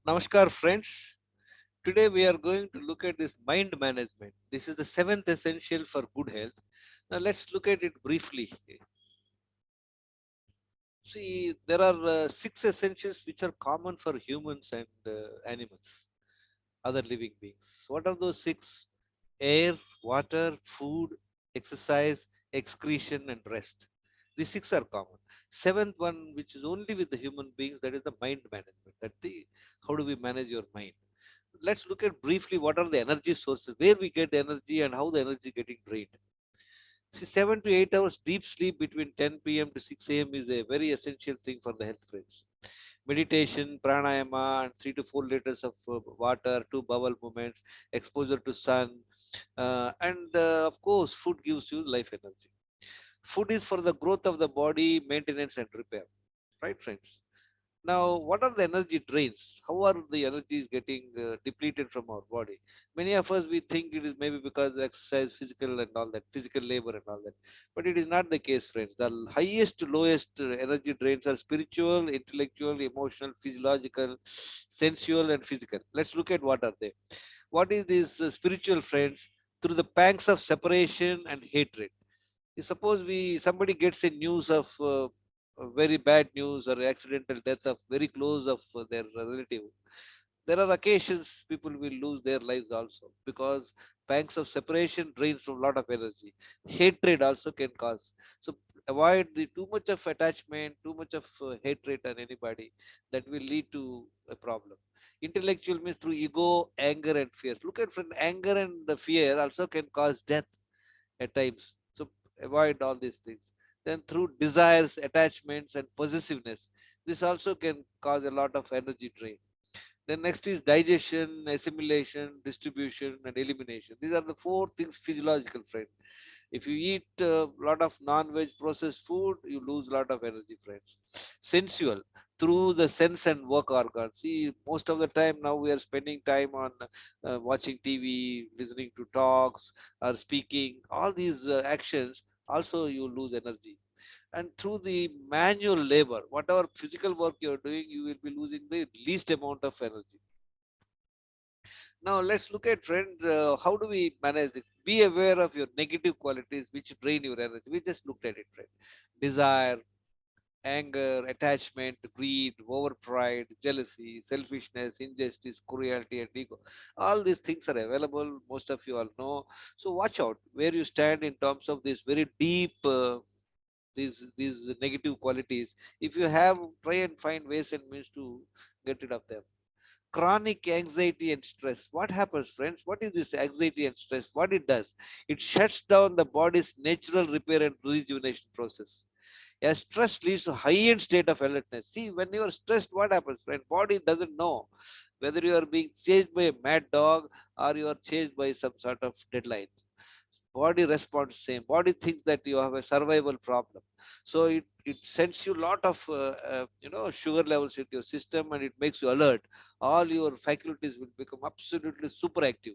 Namaskar, friends. Today we are going to look at this mind management. This is the seventh essential for good health. Now let's look at it briefly. See, there are six essentials which are common for humans and animals, other living beings. What are those six? Air, water, food, exercise, excretion, and rest. These six are common. Seventh one, which is only with the human beings, that is the mind management. That the how do we manage your mind? Let's look at briefly what are the energy sources, where we get energy and how the energy getting drained. See, 7 to 8 hours deep sleep between 10 p.m. to 6 a.m. is a very essential thing for the health, friends. Meditation, pranayama, and 3 to 4 liters of water, two bowel movements, exposure to sun, and of course, food gives you life energy. Food is for the growth of the body, maintenance, and repair. Right, friends? Now, what are the energy drains? How are the energies getting depleted from our body? Many of us we think it is maybe because of exercise, physical and all that, physical labor and all that. But it is not the case, friends. The highest, lowest energy drains are spiritual, intellectual, emotional, physiological, sensual, and physical. Let's look at what are they. What is this spiritual, friends? Through the pangs of separation and hatred. Suppose we somebody gets a news of very bad news or accidental death of very close of their relative. There are occasions people will lose their lives also because pangs of separation drains from a lot of energy. Hatred also can cause. So avoid the too much of attachment, too much of hatred on anybody. That will lead to a problem. Intellectual means through ego, anger, and fear. Look at friend, anger and the fear also can cause death at times. So avoid all these things. Then through desires, attachments, and possessiveness, this also can cause a lot of energy drain. Then next is digestion, assimilation, distribution, and elimination. These are the four things physiological, friend. If you eat a lot of non-veg processed food, you lose a lot of energy, friends. Sensual, through the sense and work organs. See, most of the time now we are spending time on watching TV, listening to talks, or speaking. All these actions also you lose energy. And through the manual labor, whatever physical work you're doing, you will be losing the least amount of energy. Now let's look at friend. How do we manage it? Be aware of your negative qualities which drain your energy. We just looked at it, friend. Desire, anger, attachment, greed, over pride, jealousy, selfishness, injustice, cruelty, and ego. All these things are available. Most of you all know. So watch out where you stand in terms of this very deep. These negative qualities. If you have, try and find ways and means to get rid of them. Chronic anxiety and stress. What happens, friends? What is this anxiety and stress? What it does? It shuts down the body's natural repair and rejuvenation process. As stress leads to high-end state of alertness. See, when you are stressed, what happens, friend? Body doesn't know whether you are being chased by a mad dog or you are chased by some sort of deadline. Body responds same. Body thinks that you have a survival problem, so it sends you lot of sugar levels into your system, and it makes you alert. All your faculties will become absolutely super active.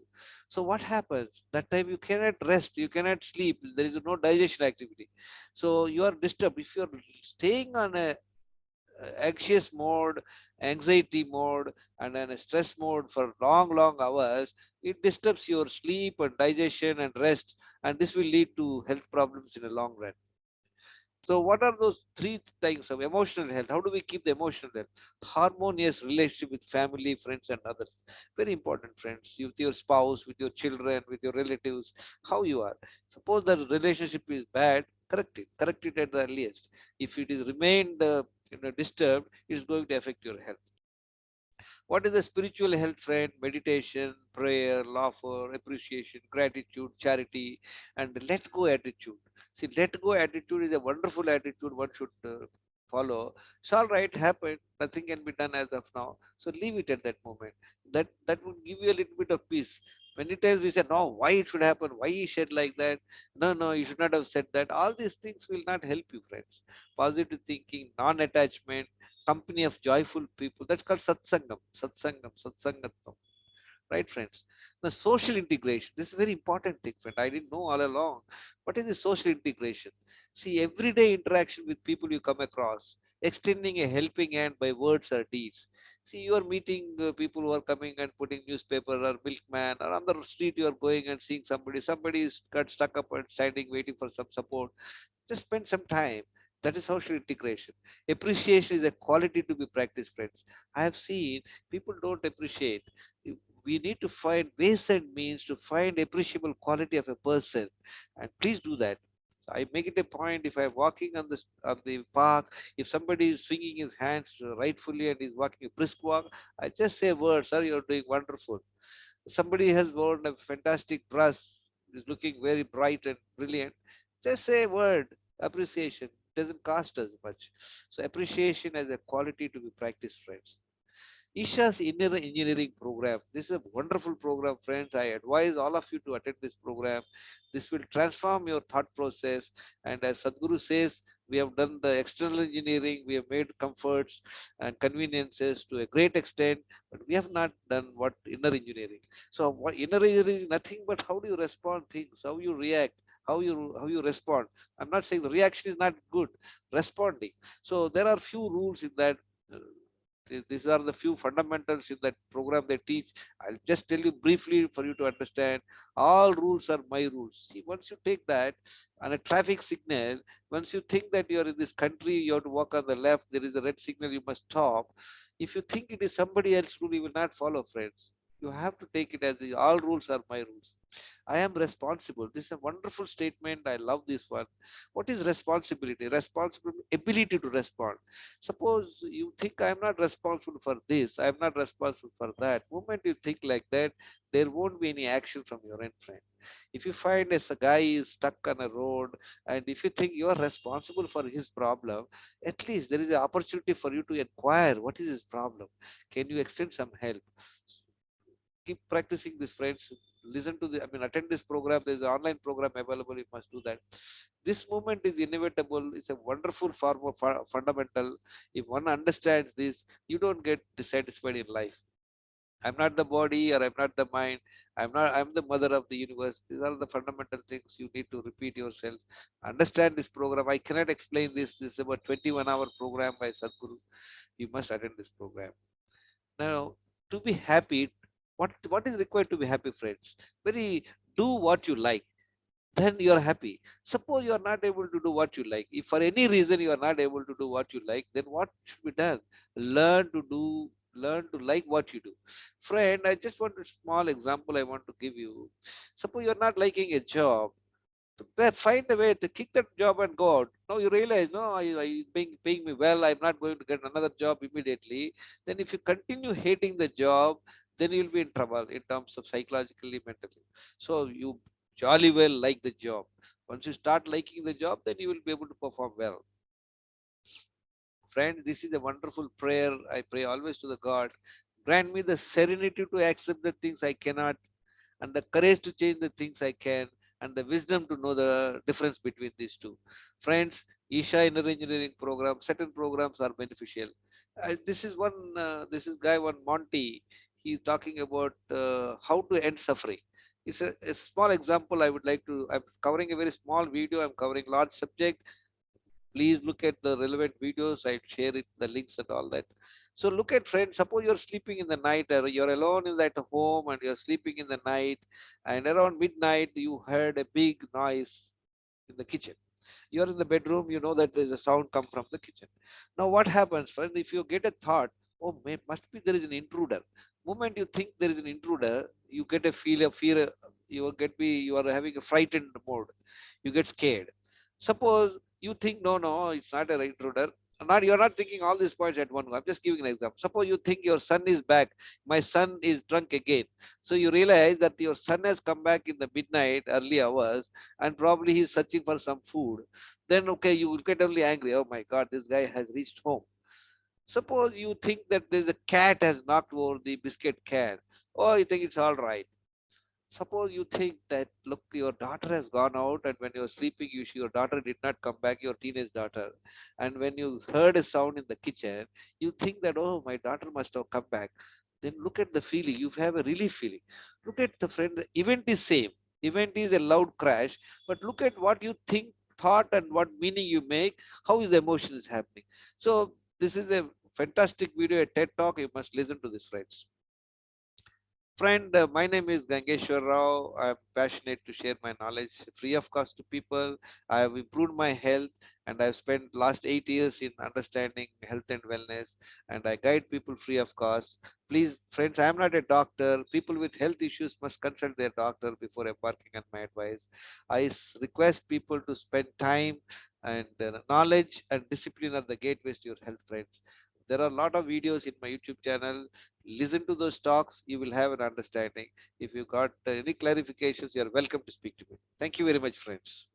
So what happens that time? You cannot rest, you cannot sleep, there is no digestion activity, so you are disturbed. If you are staying on a anxious mode, anxiety mode, and then a stress mode for long, long hours, it disturbs your sleep and digestion and rest, and this will lead to health problems in the long run. So, what are those three things of emotional health? How do we keep the emotional health? Harmonious relationship with family, friends, and others. Very important, friends. With your spouse, with your children, with your relatives, how you are. Suppose the relationship is bad, correct it. Correct it at the earliest. If it is remained disturbed, it is going to affect your health. What is the spiritual health, friend? Meditation, prayer, laughter, appreciation, gratitude, charity, and let go attitude. See, let go attitude is a wonderful attitude one should follow. It's all right, happened. Nothing can be done as of now. So leave it at that moment. That would give you a little bit of peace. Many times we say, no, why it should happen? Why he said like that? No, no, you should not have said that. All these things will not help you, friends. Positive thinking, non-attachment, company of joyful people. That's called satsangam, satsangam, satsangatam. Right, friends? The social integration. This is a very important thing, friend. I didn't know all along. What is the social integration? See, everyday interaction with people you come across, extending a helping hand by words or deeds. See, you are meeting people who are coming and putting newspaper or milkman, or on the street you are going and seeing somebody is got stuck up and standing waiting for some support. Just spend some time. That is social integration. Appreciation is a quality to be practiced, friends. I have seen people don't appreciate. We need to find ways and means to find appreciable quality of a person, and please do that. I make it a point, if I'm walking on the park, if somebody is swinging his hands rightfully and is walking a brisk walk, I just say a word, sir, you're doing wonderful. Somebody has worn a fantastic dress, is looking very bright and brilliant, just say a word, appreciation. Doesn't cost us much. So appreciation as a quality to be practiced, friends. Isha's Inner Engineering Program. This is a wonderful program, friends. I advise all of you to attend this program. This will transform your thought process. And as Sadhguru says, we have done the external engineering, we have made comforts and conveniences to a great extent, but we have not done what inner engineering. So, what inner engineering is nothing but how do you respond things, how you react, how you respond. I'm not saying the reaction is not good, responding. So there are few rules in that. uh, these are the few fundamentals in that program they teach. I'll just tell you briefly for you to understand. All rules are my rules. See, once you take that on a traffic signal, once you think that you are in this country, you have to walk on the left, there is a red signal, you must stop. If you think it is somebody else's rule, you will not follow, friends. You have to take it as all rules are my rules. I am responsible. This is a wonderful statement. I love this one. What is responsibility? Responsibility, ability to respond. Suppose you think I am not responsible for this, I am not responsible for that. Moment you think like that, there won't be any action from your end, friend. If you find as a guy is stuck on a road, and if you think you are responsible for his problem, at least there is an opportunity for you to inquire what is his problem. Can you extend some help? Keep practicing this, friends. Listen to the, I mean, attend this program. There's an online program available. You must do that. This movement is inevitable. It's a wonderful form of fundamental. If one understands this, you don't get dissatisfied in life. I'm not the body, or I'm not the mind. I'm the mother of the universe. These are the fundamental things you need to repeat yourself. Understand this program. I cannot explain this. This is about 21-hour program by Sadhguru. You must attend this program. Now, to be happy, what is required to be happy, friends? Very, do what you like, then you are happy. Suppose you are not able to do what you like. If for any reason you are not able to do what you like, then what should be done? Learn to do, learn to like what you do. Friend, I just want a small example I want to give you. Suppose you are not liking a job, find a way to kick that job and go out. Now you realize, no, I paying me well, I'm not going to get another job immediately. Then if you continue hating the job, then you'll be in trouble in terms of psychologically, mentally. So you jolly well like the job. Once you start liking the job, then you will be able to perform well. Friend, this is a wonderful prayer. I pray always to the God. Grant me the serenity to accept the things I cannot, and the courage to change the things I can, and the wisdom to know the difference between these two. Friends, Isha Inner Engineering program, certain programs are beneficial. This is one, this is guy, one Monty. He's talking about how to end suffering. It's a small example I would like to. I'm covering a very small video, I'm covering large subject. Please look at the relevant videos. I share it, the links and all that. So look at, friends. Suppose you're sleeping in the night, or you're alone in that home, and you're sleeping in the night, and around midnight you heard a big noise in the kitchen. You're in the bedroom. You know that there's a sound come from the kitchen. Now what happens, friend? If you get a thought, oh, must be there is an intruder. Moment you think there is an intruder, you get a feel of fear. You are having a frightened mode. You get scared. Suppose you think, no, no, it's not a intruder. Not, you're not thinking all these points at one go. I'm just giving an example. Suppose you think your son is back. My son is drunk again. So you realize that your son has come back in the midnight, early hours, and probably he's searching for some food. Then okay, you will get only angry. Oh my God, this guy has reached home. Suppose you think that there's a cat has knocked over the biscuit can. Oh, you think it's all right. Suppose you think that, look, your daughter has gone out, and when you're sleeping, your daughter did not come back, your teenage daughter. And when you heard a sound in the kitchen, you think that, oh, my daughter must have come back. Then look at the feeling. You have a relief feeling. Look at the friend. The event is same. Event is a loud crash, but look at what you think, thought, and what meaning you make. How is the emotion is happening. So this is a fantastic video, a TED talk. You must listen to this, friends. Friend, my name is Gangeshwar Rao. I'm passionate to share my knowledge free of cost to people. I have improved my health and I've spent last 8 years in understanding health and wellness, and I guide people free of cost. Please, friends, I am not a doctor. People with health issues must consult their doctor before embarking on my advice. Request people to spend time, and knowledge and discipline are the gateways to your health, friends. There are a lot of videos in my YouTube channel. Listen to those talks, you will have an understanding. If you got any clarifications, you are welcome to speak to me. Thank you very much, friends.